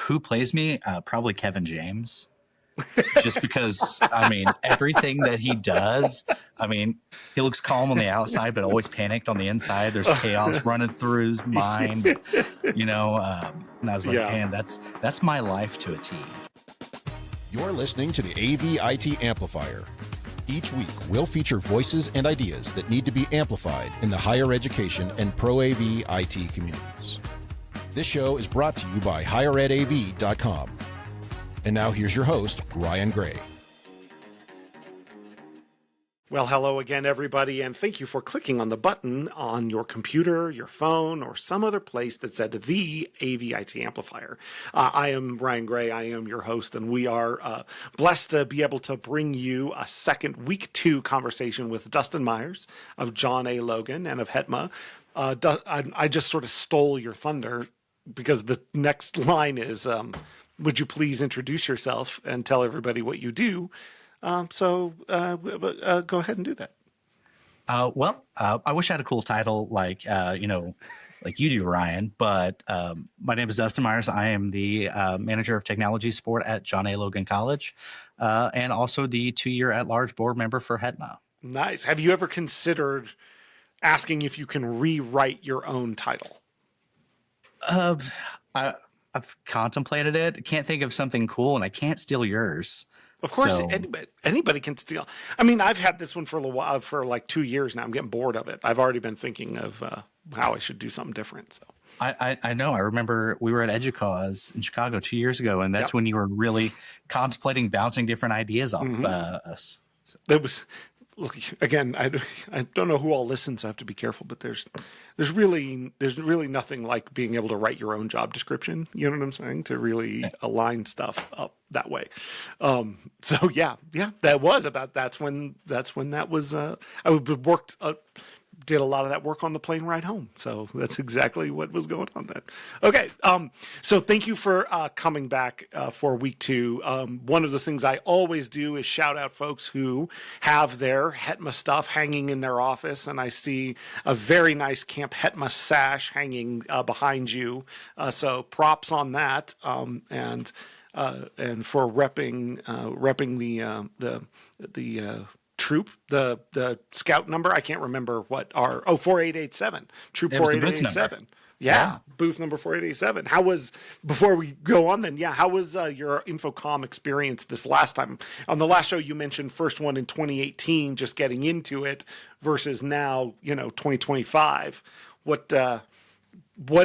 Who plays me? Probably Kevin James. Just because, everything that he does, he looks calm on the outside, but always panicked on the inside. There's chaos running through his mind, and I was like, man, that's my life to a T. You're listening to the AV-IT Amplifier. Each week, we'll feature voices and ideas that need to be amplified in the higher education and pro-AV IT communities. This show is brought to you by higheredav.com. And now here's your host, Ryan Gray. Well, hello again, everybody, and thank you for clicking on the button on your computer, your phone, or some other place that said the AV-IT Amplifier. I am Ryan Gray. I am your host, and we are blessed to be able to bring you a second week 2 conversation with Dustin Myers of John A. Logan and of HETMA. I just sort of stole your thunder because the next line is, would you please introduce yourself and tell everybody what you do? So go ahead and do that. I wish I had a cool title like you do, Ryan, but my name is Dustin Myers. I am the manager of technology support at John A. Logan College, and also the 2-year at-large board member for HETMA. Nice. Have you ever considered asking if you can rewrite your own title? I've contemplated it. Can't think of something cool, and I can't steal yours. Of course, anybody can steal. I've had this one for a while, for like 2 years now. I'm getting bored of it. I've already been thinking of how I should do something different. So I know. I remember we were at EDUCAUSE in Chicago 2 years ago, and that's when you were really contemplating bouncing different ideas off us. So. It was. Look, again, I don't know who all listens, so I have to be careful, but there's really nothing like being able to write your own job description, you know what I'm saying, to really align stuff up that way. That's when that was, did a lot of that work on the plane ride home. So that's exactly what was going on then. Okay. So thank you for coming back for week 2. One of the things I always do is shout out folks who have their HETMA stuff hanging in their office. And I see a very nice Camp HETMA sash hanging behind you. So props on that. And for repping the troop, the scout number, I can't remember what our 4887 troop 4887. Yeah, booth number 4887. Before we go on then, how was your InfoComm experience this last time? On the last show you mentioned first one in 2018, just getting into it, versus now 2025. What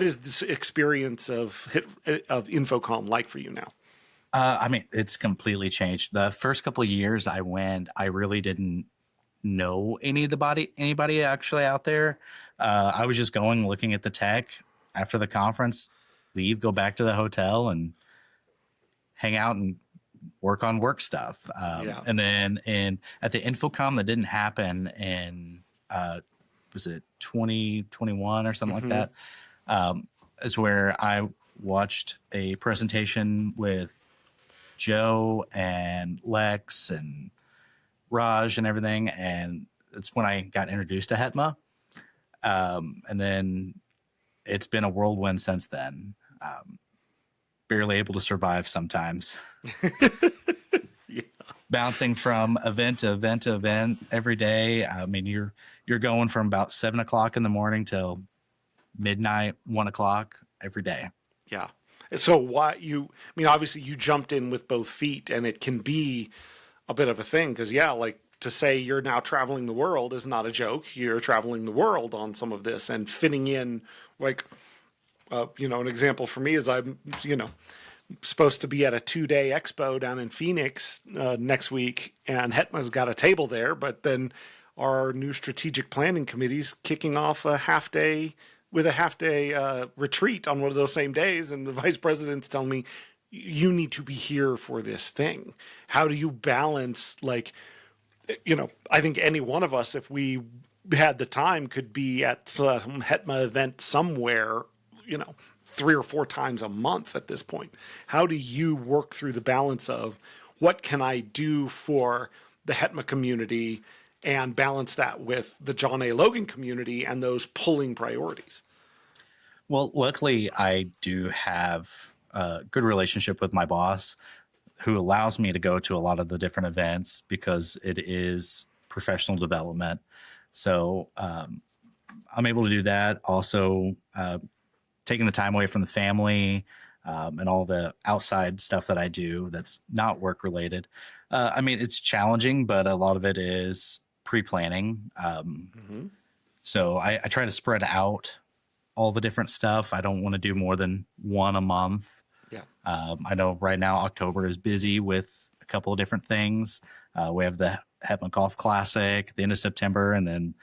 is this experience of InfoComm like for you now? It's completely changed. The first couple of years I went, I really didn't know anybody actually out there. I was just going, looking at the tech after the conference, leave, go back to the hotel and hang out and work on work stuff. And then at the InfoComm that didn't happen in, was it 2021 or something like that? Is where I watched a presentation with Joe and Lex and Raj and everything, and it's when I got introduced to HETMA. And then it's been a whirlwind since then. Barely able to survive sometimes. Bouncing from event to event to event every day. You're going from about 7 o'clock in the morning till midnight, 1 o'clock every day. Yeah. So obviously you jumped in with both feet, and it can be a bit of a thing because, to say you're now traveling the world is not a joke. You're traveling the world on some of this and fitting in, an example for me is I'm, supposed to be at a 2-day expo down in Phoenix next week, and HETMA's got a table there, but then our new strategic planning committee's kicking off a half-day retreat on one of those same days, and the vice president's telling me, you need to be here for this thing. How do you balance, I think any one of us, if we had the time, could be at some HETMA event somewhere, 3 or 4 times a month at this point. How do you work through the balance of what can I do for the HETMA community and balance that with the John A. Logan community and those pulling priorities? Well, luckily I do have a good relationship with my boss, who allows me to go to a lot of the different events because it is professional development. So I'm able to do that. Also, taking the time away from the family and all the outside stuff that I do that's not work related. I mean, it's challenging, but a lot of it is pre-planning. So I try to spread out all the different stuff. I don't want to do more than one a month. Yeah. I know right now October is busy with a couple of different things. We have the HETMA Golf Classic at the end of September, and then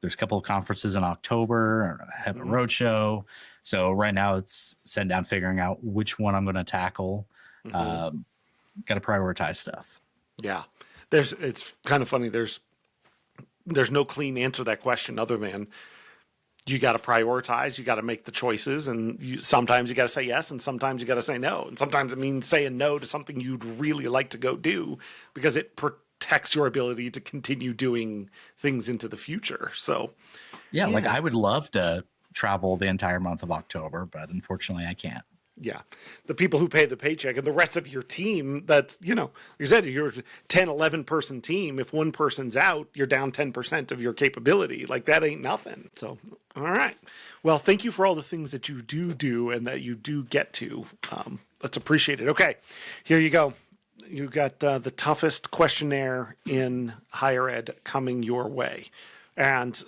there's a couple of conferences in October, HETMA Roadshow. So right now it's sitting down figuring out which one I'm going to tackle. Got to prioritize stuff. Yeah. It's kind of funny. There's no clean answer to that question other than you got to prioritize, you got to make the choices, and sometimes you got to say yes, and sometimes you got to say no. And sometimes it means saying no to something you'd really like to go do because it protects your ability to continue doing things into the future. So, yeah. Like I would love to travel the entire month of October, but unfortunately I can't. Yeah. The people who pay the paycheck and the rest of your team, that's, like you said, you're a 10, 11 person team. If one person's out, you're down 10% of your capability. Like that ain't nothing. So, all right. Well, thank you for all the things that you do and that you do get to. Let's appreciate it. Okay. Here you go. You got the toughest questionnaire in higher ed coming your way. And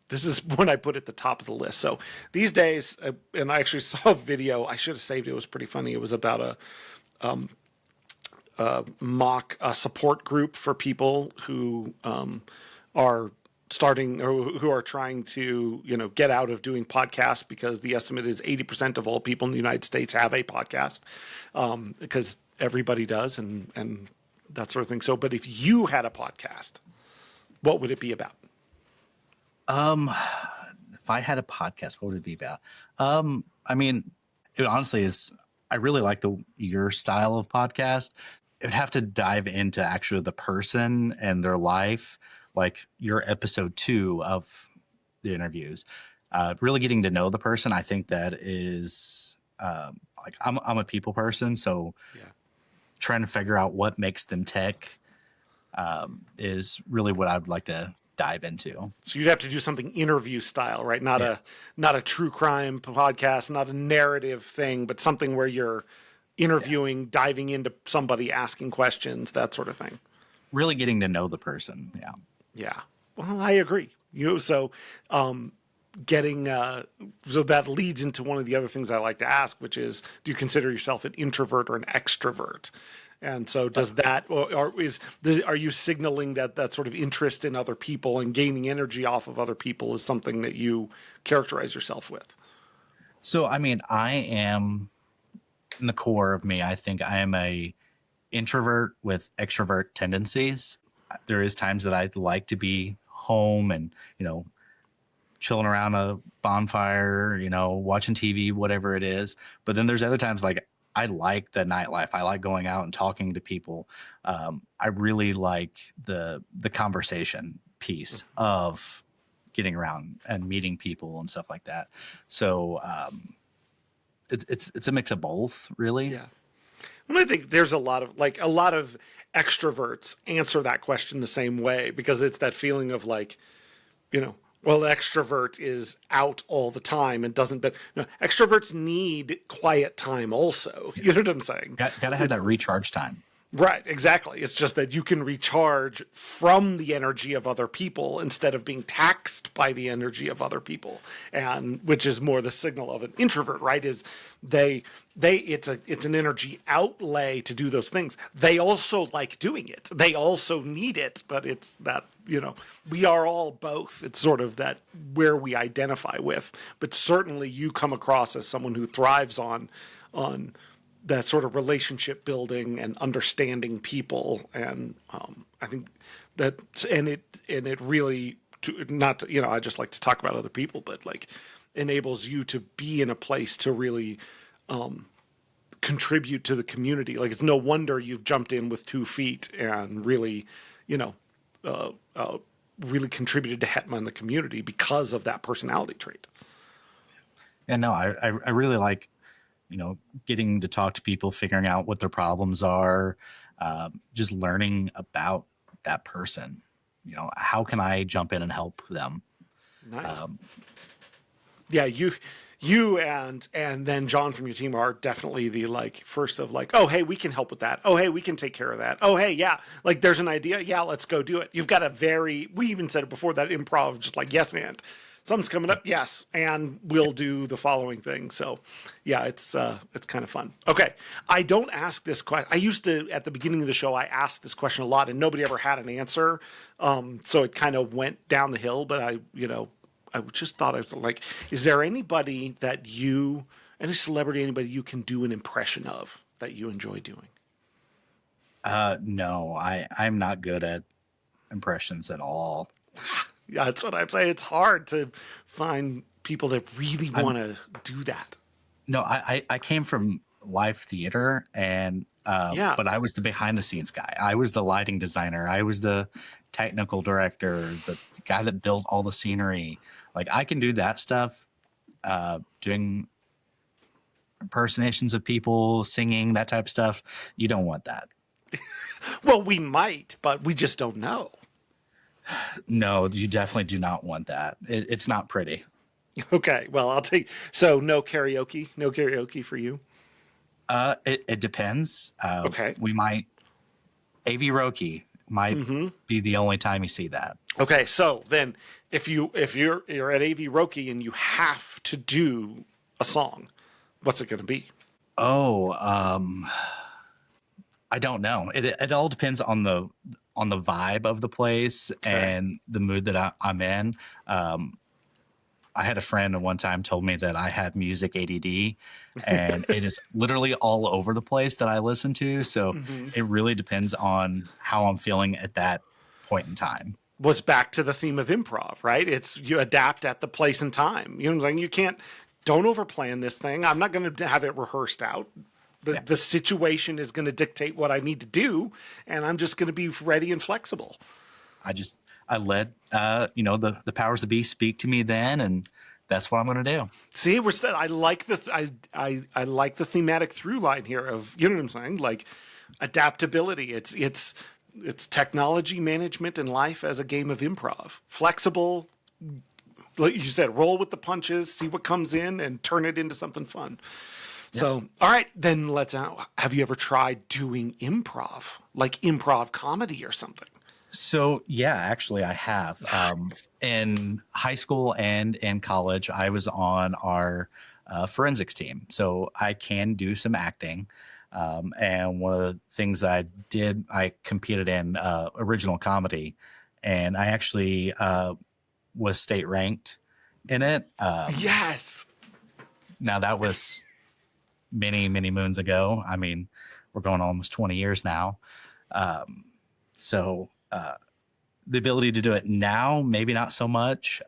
this is one I put at the top of the list. So these days, and I actually saw a video. I should have saved it. It was pretty funny. It was about a mock support group for people who are starting or who are trying to, get out of doing podcasts, because the estimate is 80% of all people in the United States have a podcast, because everybody does and that sort of thing. So, but if you had a podcast, what would it be about? If I had a podcast, what would it be about? I mean, it honestly is, I really like your style of podcast. It would have to dive into actually the person and their life, like your episode 2 of the interviews, really getting to know the person. I think that is, like I'm a people person. So trying to figure out what makes them tick, is really what I would like to dive into. So you'd have to do something interview style, right? Not a true crime podcast, not a narrative thing, but something where you're interviewing, diving into somebody, asking questions, that sort of thing. Really getting to know the person. Yeah. Yeah. Well, I agree. So that leads into one of the other things I like to ask, which is, do you consider yourself an introvert or an extrovert? And so does that, are you signaling that sort of interest in other people and gaining energy off of other people is something that you characterize yourself with? So, I mean, I am, in the core of me, I think I am a introvert with extrovert tendencies. There is times that I'd like to be home and, chilling around a bonfire, watching TV, whatever it is. But then there's other times like I like the nightlife. I like going out and talking to people. I really like the conversation piece of getting around and meeting people and stuff like that. So it's a mix of both, really. Yeah. And I think there's a lot of extroverts answer that question the same way, because it's that feeling of like, well, extrovert is out all the time and doesn't, but extroverts need quiet time also. You know what I'm saying? Got to have that recharge time. Right, exactly. It's just that you can recharge from the energy of other people instead of being taxed by the energy of other people, and which is more the signal of an introvert, right? Is it's an energy outlay to do those things. They also like doing it. They also need it, but it's that, we are all both. It's sort of that where we identify with. But certainly you come across as someone who thrives on that sort of relationship building and understanding people. And I think that, and it really, I just like to talk about other people, but like enables you to be in a place to really contribute to the community. Like, it's no wonder you've jumped in with 2 feet and really, really contributed to HETMA and the community because of that personality trait. Yeah, no, I really like getting to talk to people, figuring out what their problems are, just learning about that person. How can I jump in and help them? Nice. Yeah, you and then John from your team are definitely the first of oh hey, we can help with that. Oh hey, we can take care of that. Oh hey, yeah, there's an idea. Yeah, let's go do it. You've got we even said it before, that improv, just yes and. Something's coming up, yes, and we'll do the following thing. So, yeah, it's kind of fun. Okay, I don't ask this question. I used to, at the beginning of the show, I asked this question a lot, and nobody ever had an answer. So it kind of went down the hill. But I just thought, I was is there anybody any celebrity, anybody you can do an impression of that you enjoy doing? No, I'm not good at impressions at all. Yeah, that's what I'm saying. It's hard to find people that really want to do that. No, I came from live theater, and but I was the behind the scenes guy. I was the lighting designer. I was the technical director, the guy that built all the scenery. I can do that stuff, doing impersonations of people, singing, that type of stuff. You don't want that. Well, we might, but we just don't know. No, you definitely do not want that. It's not pretty. Okay, well, so no karaoke for you. It depends. Okay, we might AV Roki might be the only time you see that. Okay, so then if you're at AV Roki and you have to do a song, what's it going to be? Oh, I don't know. It all depends on the vibe of the place and the mood that I'm in. I had a friend at one time told me that I had music ADD, and it is literally all over the place that I listen to. So it really depends on how I'm feeling at that point in time. What's back to the theme of improv, right? It's you adapt at the place and time. You know what I'm saying? Don't overplan this thing. I'm not going to have it rehearsed out. The situation is going to dictate what I need to do, and I'm just going to be ready and flexible. I let the powers that be speak to me then, and that's what I'm going to do. See, I like I like the thematic through line here of, you know what I'm saying, adaptability. It's technology management and life as a game of improv. Flexible, like you said, roll with the punches, see what comes in, and turn it into something fun. Yep. So, all right, then have you ever tried doing improv, like improv comedy or something? So, yeah, actually I have. In high school and in college, I was on our forensics team. So I can do some acting. And one of the things I did, I competed in original comedy, and I actually was state ranked in it. Yes. Now that was many, many moons ago. I mean, we're going almost 20 years now. So the ability to do it now, maybe not so much.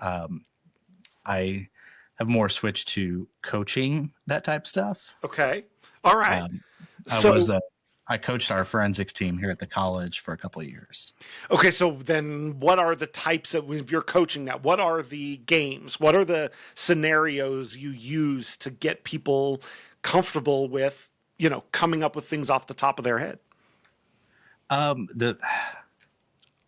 I have more switched to coaching that type stuff. Okay. All right. I coached our forensics team here at the college for a couple of years. Okay, so then what are the types of, if you're coaching that, what are the games? What are the scenarios you use to get people comfortable with, coming up with things off the top of their head?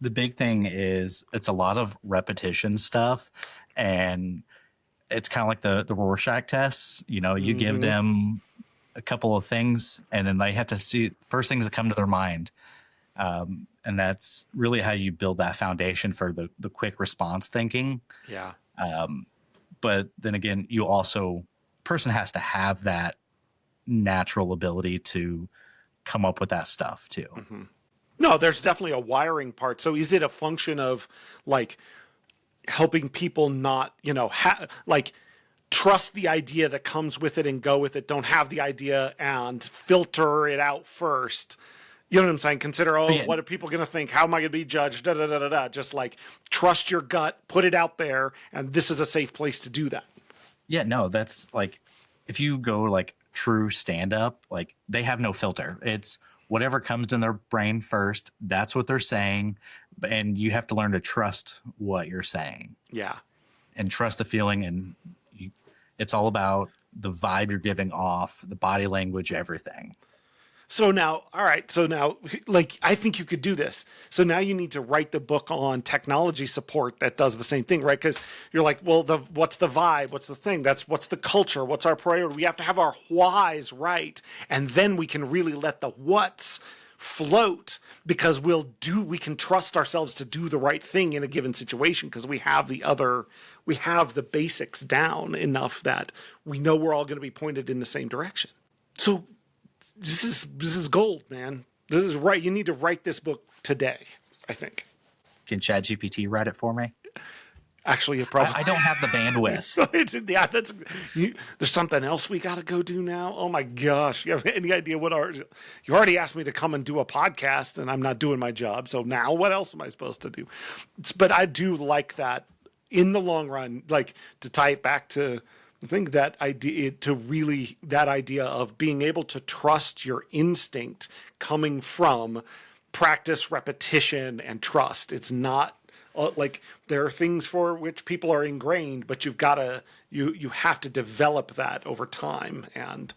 The big thing is it's a lot of repetition stuff, and it's kind of like the Rorschach tests. You give them a couple of things, and then they have to see first things that come to their mind. And that's really how you build that foundation for the quick response thinking. Yeah. But then again, person has to have that natural ability to come up with that stuff too. Mm-hmm. No, there's definitely a wiring part. So is it a function of helping people not, trust the idea that comes with it and go with it? Don't have the idea and filter it out first. You know what I'm saying? Consider, what are people going to think? How am I going to be judged? Da, da, da, da, da. Just trust your gut, put it out there, and this is a safe place to do that. Yeah, no, that's if you go true stand-up, they have no filter. It's whatever comes in their brain first, that's what they're saying, and you have to learn to trust what you're saying. Yeah. And trust the feeling, and it's all about the vibe you're giving off, the body language, everything. So now, all right. So now, like, I think you could do this. So now you need to write the book on technology support that does the same thing, right? Because you're like, well, what's the vibe? What's the thing? What's the culture? What's our priority? We have to have our whys right, and then we can really let the whats float, because we can trust ourselves to do the right thing in a given situation, because we have the basics down enough that we know we're all going to be pointed in the same direction. So this is gold, man. This is right. You need to write this book today, I think. Can ChatGPT write it for me? Actually, it probably. I don't have the bandwidth. Yeah, there's something else we got to go do now. Oh my gosh, you have any idea you already asked me to come and do a podcast, and I'm not doing my job. So now, what else am I supposed to do? But I do like that in the long run, like, to tie it back to. I think that idea of being able to trust your instinct coming from practice, repetition, and trust. It's not like there are things for which people are ingrained, but you have to develop that over time, and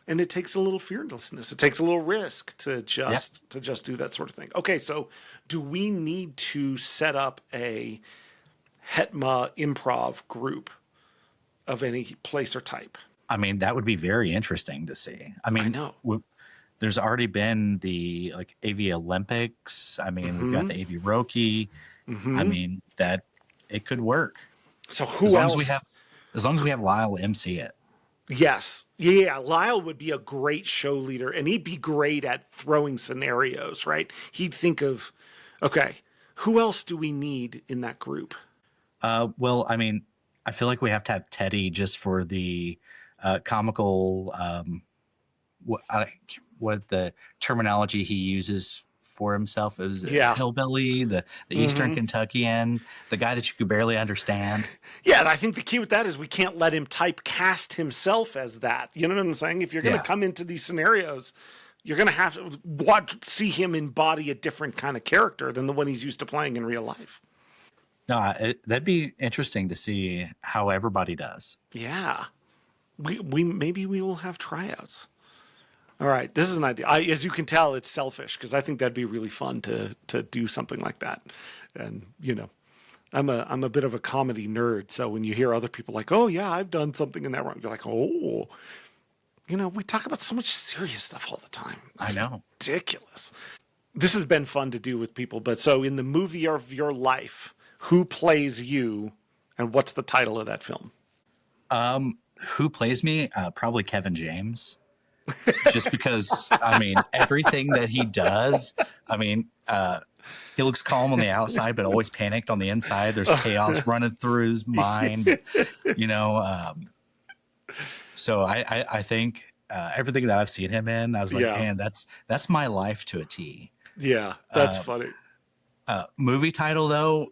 it takes a little fearlessness. It takes a little risk to just do that sort of thing. Okay, so do we need to set up a HETMA improv group of any place or type? I mean, that would be very interesting to see. I mean, I know. There's already been the AV Olympics. I mean, we've got the AV Roki. I mean, that it could work. So who as else? As long as we have Lyle MC it. Yes. Yeah. Lyle would be a great show leader, and he'd be great at throwing scenarios, right? He'd think of, okay, who else do we need in that group? Well, I mean, I feel like we have to have Teddy just for the comical, what the terminology he uses for himself is hillbilly, the Eastern Kentuckian, the guy that you could barely understand. Yeah, and I think the key with that is we can't let him typecast himself as that. You know what I'm saying? If you're going to come into these scenarios, you're going to have to see him embody a different kind of character than the one he's used to playing in real life. No, that'd be interesting to see how everybody does. Yeah, maybe we will have tryouts. All right, this is an idea. As you can tell, it's selfish, because I think that'd be really fun to do something like that. And I'm a bit of a comedy nerd, so when you hear other people like, "Oh yeah, I've done something in that wrong," you're like, "Oh." We talk about so much serious stuff all the time. It's I know, ridiculous. This has been fun to do with people, but so in the movie of your life, who plays you, and what's the title of that film? Who plays me? Probably Kevin James. Just because, I mean, everything that he does, I mean, he looks calm on the outside, but always panicked on the inside. There's chaos running through his mind, So I think everything that I've seen him in, I was like, man, that's my life to a T. Yeah, that's funny. Movie title, though,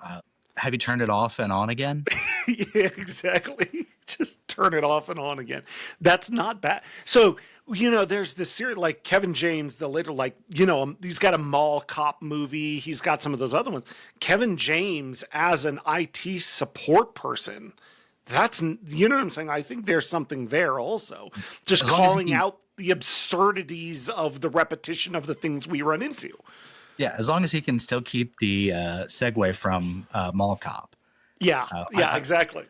have you turned it off and on again? Yeah, exactly. Just turn it off and on again. That's not bad. So, there's this series like Kevin James, the later, he's got a mall cop movie. He's got some of those other ones. Kevin James as an IT support person. That's, you know what I'm saying? I think there's something there also. Just calling out the absurdities of the repetition of the things we run into. Yeah, as long as he can still keep the segue from Mall Cop. Yeah, exactly.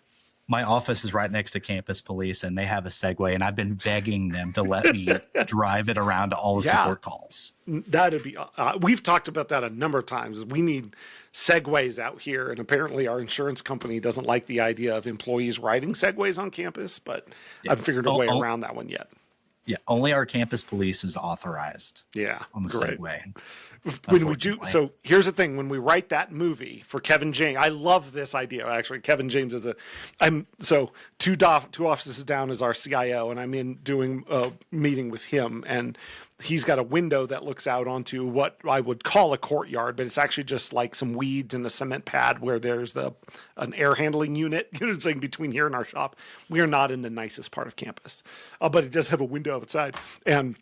My office is right next to Campus Police, and they have a Segway, and I've been begging them to let me drive it around to all the support calls. That'd be. We've talked about that a number of times. We need Segways out here, and apparently our insurance company doesn't like the idea of employees riding Segways on campus, but I haven't figured a way around that one yet. Yeah, only our Campus Police is authorized. Yeah, on the Segway. When we do, so here's the thing: when we write that movie for Kevin James, I love this idea. Actually, Kevin James is two offices down is our CIO, and I'm in doing a meeting with him, and he's got a window that looks out onto what I would call a courtyard, but it's actually just like some weeds and a cement pad where there's an air handling unit. You know what I'm saying? Between here and our shop, we are not in the nicest part of campus, but it does have a window outside, and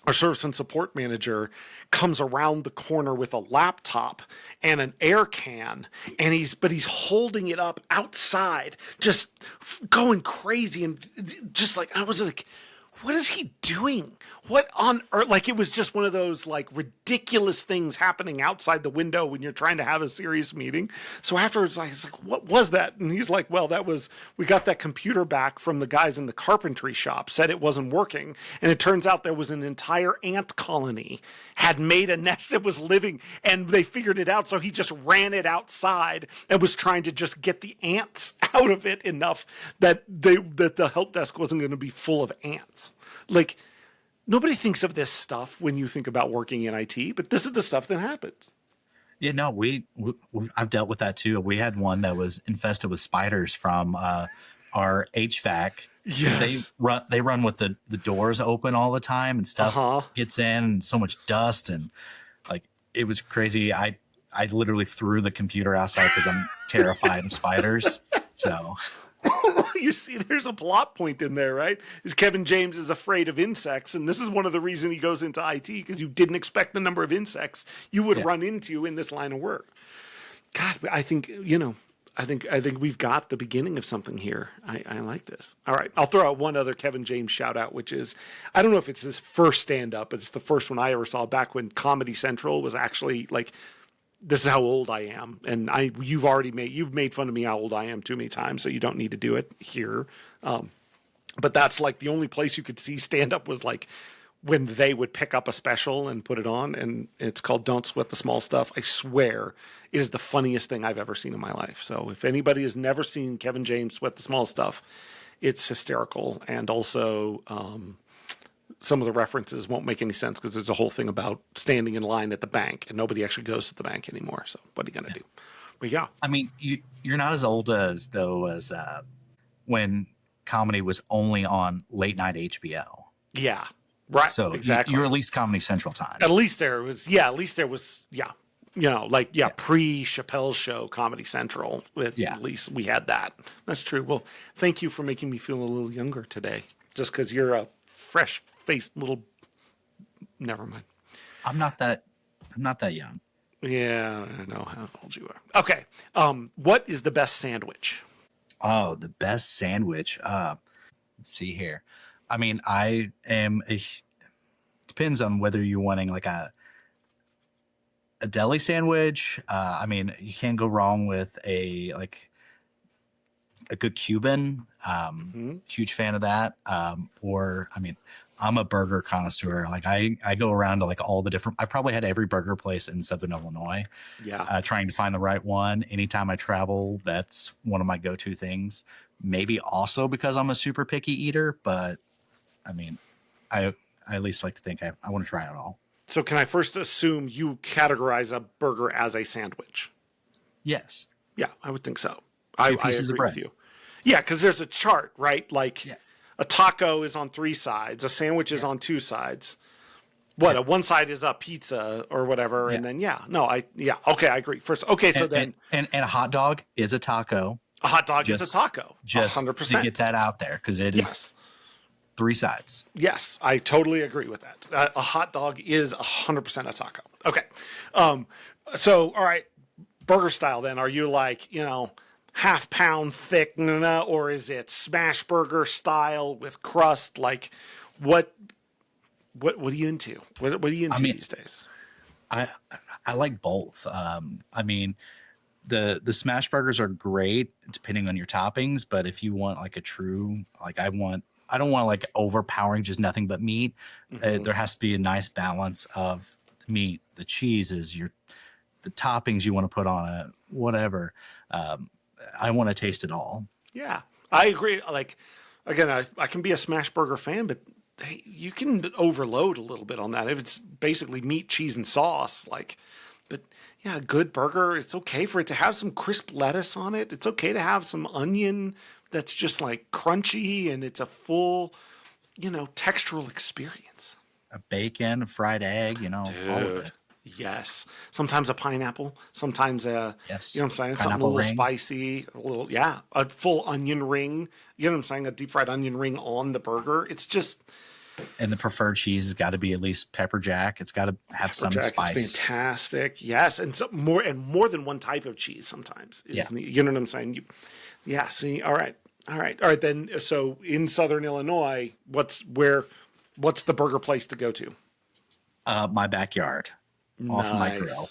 our service and support manager comes around the corner with a laptop and an air can, and he's holding it up outside, just going crazy, and just like, I was like, what is he doing? What on earth? Like, it was just one of those like ridiculous things happening outside the window when you're trying to have a serious meeting. So afterwards, I was like, what was that? And he's like, well, we got that computer back from the guys in the carpentry shop, said it wasn't working. And it turns out there was an entire ant colony had made a nest that was living, and they figured it out. So he just ran it outside and was trying to just get the ants out of it enough that the help desk wasn't going to be full of ants. Like, nobody thinks of this stuff when you think about working in IT, but this is the stuff that happens. Yeah, no, I've dealt with that too. We had one that was infested with spiders from our HVAC. Yes. They run with the doors open all the time, and stuff gets in, and so much dust, and like, it was crazy. I literally threw the computer outside because I'm terrified of spiders. So you see, there's a plot point in there, right? Is Kevin James is afraid of insects, and this is one of the reasons he goes into IT, because you didn't expect the number of insects you would run into in this line of work. God, I think, I think we've got the beginning of something here. I like this. All right, I'll throw out one other Kevin James shout out, which is, I don't know if it's his first stand up, but it's the first one I ever saw back when Comedy Central was actually like, this is how old I am, and you've made fun of me how old I am too many times, so you don't need to do it here. But that's like the only place you could see stand up was like when they would pick up a special and put it on, and it's called Don't Sweat the Small Stuff. I swear it is the funniest thing I've ever seen in my life. So if anybody has never seen Kevin James Sweat the Small Stuff, it's hysterical. And also, some of the references won't make any sense because there's a whole thing about standing in line at the bank, and nobody actually goes to the bank anymore. So what are you going to do? But yeah. I mean, you're not as old as when comedy was only on late night HBO. Yeah. Right. So exactly. You're at least Comedy Central time. At least there was, pre Chappelle's Show, Comedy Central. At least we had that. That's true. Well, thank you for making me feel a little younger today, just because you're a fresh-faced little. Never mind. I'm not that young. Yeah, I know how old you are. Okay. What is the best sandwich? Oh, the best sandwich. Let's see here. I mean, I am depends on whether you're wanting like a deli sandwich. I mean, you can't go wrong with a good Cuban. Huge fan of that. Or, I mean, I'm a burger connoisseur. Like I go around to like all the different, I probably had every burger place in Southern Illinois. Yeah. Trying to find the right one. Anytime I travel, that's one of my go-to things. Maybe also because I'm a super picky eater, but I mean, I at least like to think I want to try it all. So can I first assume you categorize a burger as a sandwich? Yes. Yeah, I would think so. I agree with you. Yeah, because there's a chart, right? Like a taco is on 3 sides, a sandwich is on 2 sides. What, one side is a pizza or whatever, and then okay, I agree. First, okay, so then and a hot dog is a taco. A hot dog is a taco. Just 100%. To get that out there, because it is 3 sides. Yes, I totally agree with that. A hot dog is 100% a taco. Okay. So, all right, burger style then. Are you like, half pound thick, or is it smash burger style with crust? Like, what are you into? What are you into these days? I like both. I mean, the smash burgers are great depending on your toppings, but if you want like a true, like I don't want like overpowering just nothing but meat. There has to be a nice balance of meat, the cheeses, the toppings you want to put on it, whatever. I want to taste it all. Yeah, I agree. Like, again, I can be a smash burger fan, but hey, you can overload a little bit on that. If it's basically meat, cheese, and sauce, but yeah, a good burger, it's okay for it to have some crisp lettuce on it. It's okay to have some onion that's just like crunchy, and it's a full, textural experience. A bacon, a fried egg, all of it. Yes. Sometimes a pineapple, sometimes yes. You know what I'm saying? Pineapple something a little ring. Spicy, a full onion ring, a deep fried onion ring on the burger. It's just, And the preferred cheese has got to be at least pepper jack. It's got to have some Jack spice. is fantastic. Yes, and more than one type of cheese sometimes. You know what I'm saying? See, all right. Then, so in Southern Illinois, what's the burger place to go to? My backyard, off of my grill.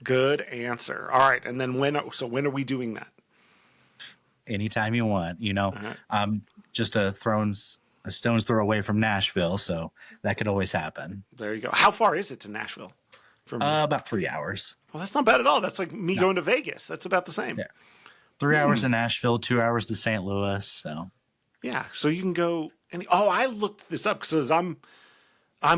Good answer. All right, and then when are we doing that? Anytime you want. I'm just a stone's throw away from Nashville, so that could always happen. There you go. How far is it to Nashville? From about 3 hours. Well, that's not bad at all. That's like me going to Vegas. That's about the same. Yeah. 3 hours to Nashville, 2 hours to St. Louis. So yeah, so you can go. I looked this up because I'm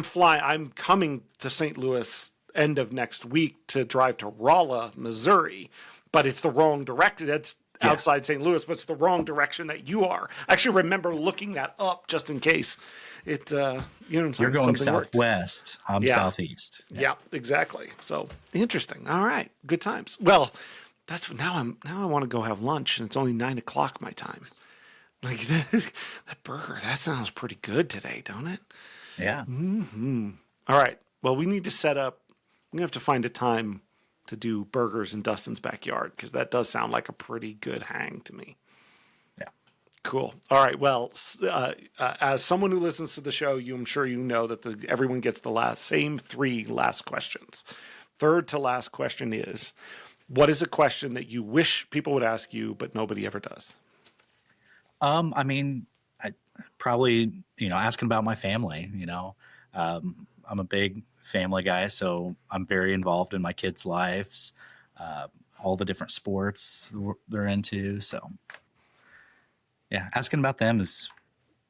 flying. I'm coming to St. Louis end of next week to drive to Rolla, Missouri, but it's the wrong direction. That's outside St. Louis, but it's the wrong direction that you are. I actually remember looking that up just in case it. You know what I'm saying? You're going Something southwest. I'm southeast. Yeah, exactly. So interesting. All right, good times. Well, that's now I want to go have lunch, and it's only 9 o'clock my time. Like that burger, that sounds pretty good today, don't it? Yeah. Mm-hmm. All right. Well, we need to set up. We have to find a time to do burgers in Dustin's backyard because that does sound like a pretty good hang to me. Yeah. Cool. All right. Well, as someone who listens to the show, I'm sure you know that everyone gets the same 3 last questions. Third to last question is, what is a question that you wish people would ask you, but nobody ever does? I mean, I probably, asking about my family, I'm a big family guy, so I'm very involved in my kids' lives, all the different sports they're into. So yeah, asking about them is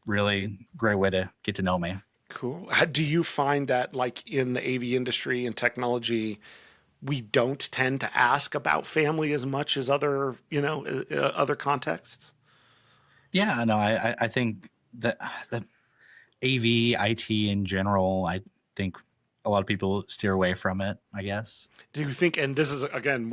really a great way to get to know me. Cool. Do you find that like in the AV industry and technology, we don't tend to ask about family as much as other contexts? Yeah, no, I think that the AV, IT in general, I think a lot of people steer away from it, I guess. Do you think, and this is, again,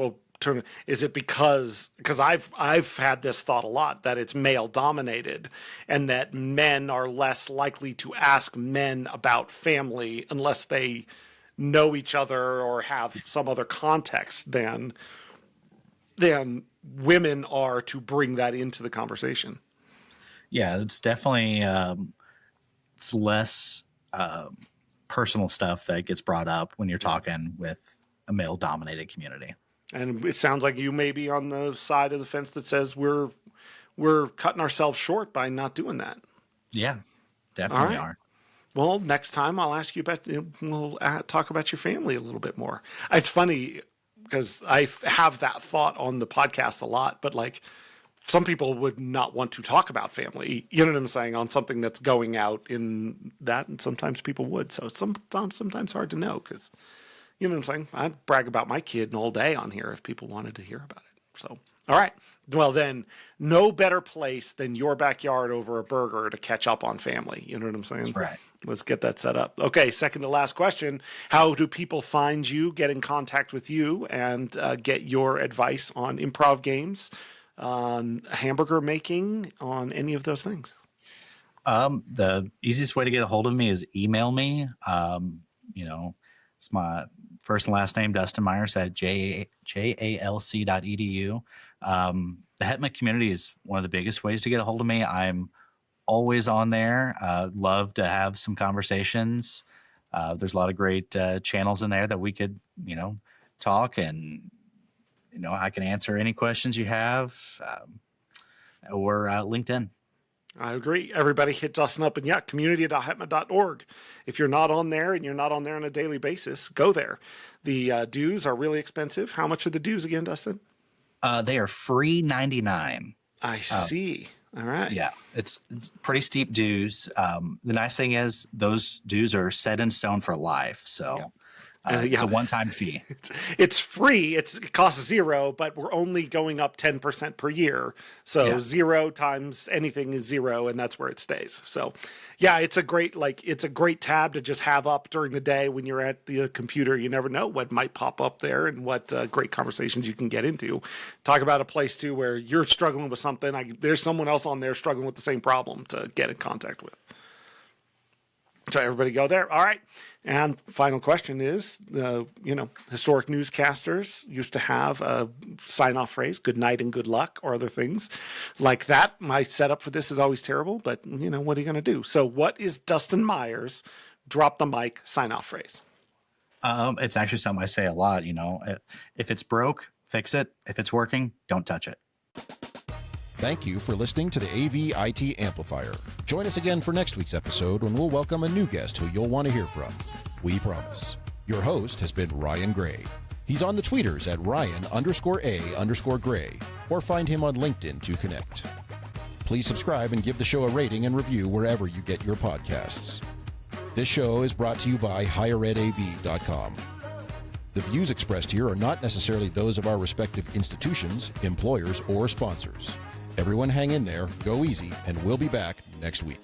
is it because I've had this thought a lot, that it's male dominated and that men are less likely to ask men about family unless they know each other or have some other context than women are to bring that into the conversation? Yeah, it's definitely it's less personal stuff that gets brought up when you're talking with a male-dominated community. And it sounds like you may be on the side of the fence that says we're cutting ourselves short by not doing that. Yeah, definitely are. Well, next time I'll ask you we'll talk about your family a little bit more. It's funny because I have that thought on the podcast a lot, but like, some people would not want to talk about family, you know what I'm saying, on something that's going out in that, and sometimes people would. So it's sometimes hard to know because, you know what I'm saying, I'd brag about my kid all day on here if people wanted to hear about it. So, all right. Well, then, no better place than your backyard over a burger to catch up on family. You know what I'm saying? That's right. Let's get that set up. Okay, second to last question. How do people find you, get in contact with you, and get your advice on improv games, on hamburger making, on any of those things? The easiest way to get a hold of me is email me. It's my first and last name, Dustin Myers at jalc.edu. The HETMA community is one of the biggest ways to get a hold of me. I'm always on there. Love to have some conversations. There's a lot of great channels in there that we could, talk, and I can answer any questions you have, or LinkedIn. I agree. Everybody hit Dustin up, and community.hetma.org. If you're not on there and you're not on there on a daily basis, go there. The dues are really expensive. How much are the dues again, Dustin? They are free $99. I see. All right. Yeah, it's pretty steep dues. The nice thing is those dues are set in stone for life. So it's a one-time fee. It's free. It costs $0, but we're only going up 10% per year. So 0 times anything is 0, and that's where it stays. So yeah, it's a great tab to just have up during the day when you're at the computer. You never know what might pop up there and what great conversations you can get into. Talk about a place too where you're struggling with something. There's someone else on there struggling with the same problem to get in contact with. So everybody go there. All right. And final question is, historic newscasters used to have a sign-off phrase, good night and good luck, or other things like that. My setup for this is always terrible, but, what are you going to do? So what is Dustin Meyer's drop the mic sign-off phrase? It's actually something I say a lot, if it's broke, fix it. If it's working, don't touch it. Thank you for listening to the AV-IT Amplifier. Join us again for next week's episode when we'll welcome a new guest who you'll want to hear from. We promise. Your host has been Ryan Gray. He's on the tweeters at Ryan_A_Gray, or find him on LinkedIn to connect. Please subscribe and give the show a rating and review wherever you get your podcasts. This show is brought to you by higheredav.com. The views expressed here are not necessarily those of our respective institutions, employers, or sponsors. Everyone hang in there, go easy, and we'll be back next week.